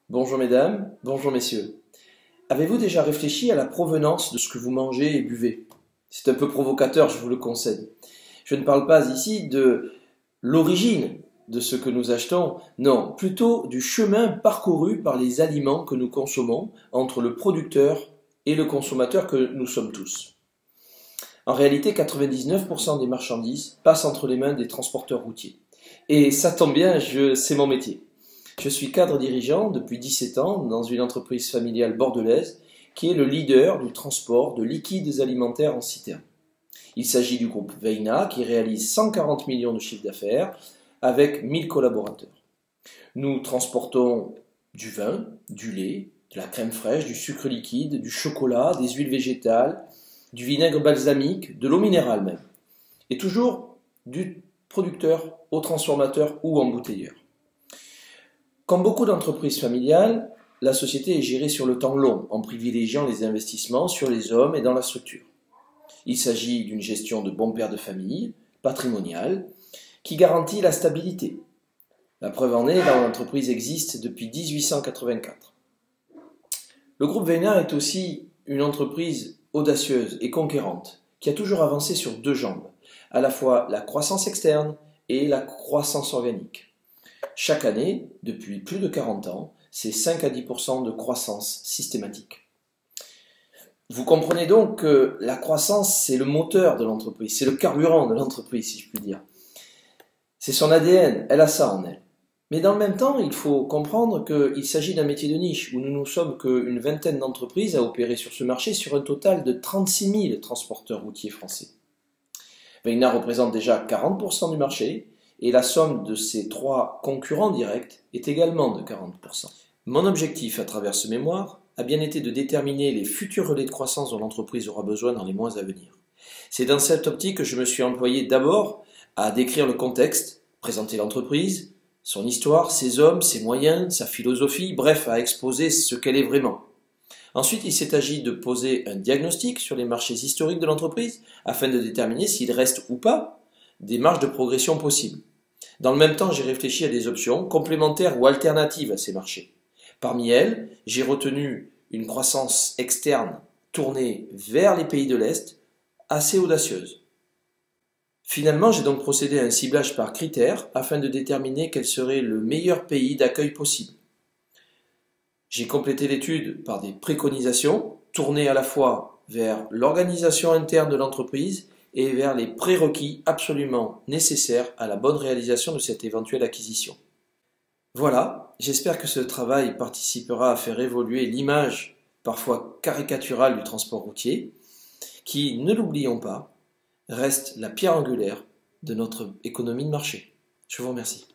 Bonjour mesdames, bonjour messieurs. Avez-vous déjà réfléchi à la provenance de ce que vous mangez et buvez? C'est un peu provocateur, je vous le concède. Je ne parle pas ici de l'origine de ce que nous achetons, non, plutôt du chemin parcouru par les aliments que nous consommons entre le producteur et le consommateur que nous sommes tous. En réalité, 99% des marchandises passent entre les mains des transporteurs routiers. Et ça tombe bien, c'est mon métier. Je suis cadre dirigeant depuis 17 ans dans une entreprise familiale bordelaise qui est le leader du transport de liquides alimentaires en citerne. Il s'agit du groupe Veina qui réalise 140 millions de chiffre d'affaires avec 1000 collaborateurs. Nous transportons du vin, du lait, de la crème fraîche, du sucre liquide, du chocolat, des huiles végétales, du vinaigre balsamique, de l'eau minérale même. Et toujours du producteur au transformateur ou embouteilleur. Comme beaucoup d'entreprises familiales, la société est gérée sur le temps long, en privilégiant les investissements sur les hommes et dans la structure. Il s'agit d'une gestion de bon père de famille, patrimoniale, qui garantit la stabilité. La preuve en est, l'entreprise existe depuis 1884. Le groupe Veina est aussi une entreprise audacieuse et conquérante, qui a toujours avancé sur deux jambes, à la fois la croissance externe et la croissance organique. Chaque année, depuis plus de 40 ans, c'est 5 à 10% de croissance systématique. Vous comprenez donc que la croissance, c'est le moteur de l'entreprise, c'est le carburant de l'entreprise, si je puis dire. C'est son ADN, elle a ça en elle. Mais dans le même temps, il faut comprendre qu'il s'agit d'un métier de niche, où nous ne sommes qu'une vingtaine d'entreprises à opérer sur ce marché sur un total de 36 000 transporteurs routiers français. Veina représente déjà 40% du marché, et la somme de ces trois concurrents directs est également de 40%. Mon objectif à travers ce mémoire a bien été de déterminer les futurs relais de croissance dont l'entreprise aura besoin dans les mois à venir. C'est dans cette optique que je me suis employé d'abord à décrire le contexte, présenter l'entreprise, son histoire, ses hommes, ses moyens, sa philosophie, bref, à exposer ce qu'elle est vraiment. Ensuite, il s'est agi de poser un diagnostic sur les marchés historiques de l'entreprise afin de déterminer s'il reste ou pas des marges de progression possibles. Dans le même temps, j'ai réfléchi à des options complémentaires ou alternatives à ces marchés. Parmi elles, j'ai retenu une croissance externe tournée vers les pays de l'Est, assez audacieuse. Finalement, j'ai donc procédé à un ciblage par critères afin de déterminer quel serait le meilleur pays d'accueil possible. J'ai complété l'étude par des préconisations tournées à la fois vers l'organisation interne de l'entreprise et vers les prérequis absolument nécessaires à la bonne réalisation de cette éventuelle acquisition. Voilà, j'espère que ce travail participera à faire évoluer l'image parfois caricaturale du transport routier, qui, ne l'oublions pas, reste la pierre angulaire de notre économie de marché. Je vous remercie.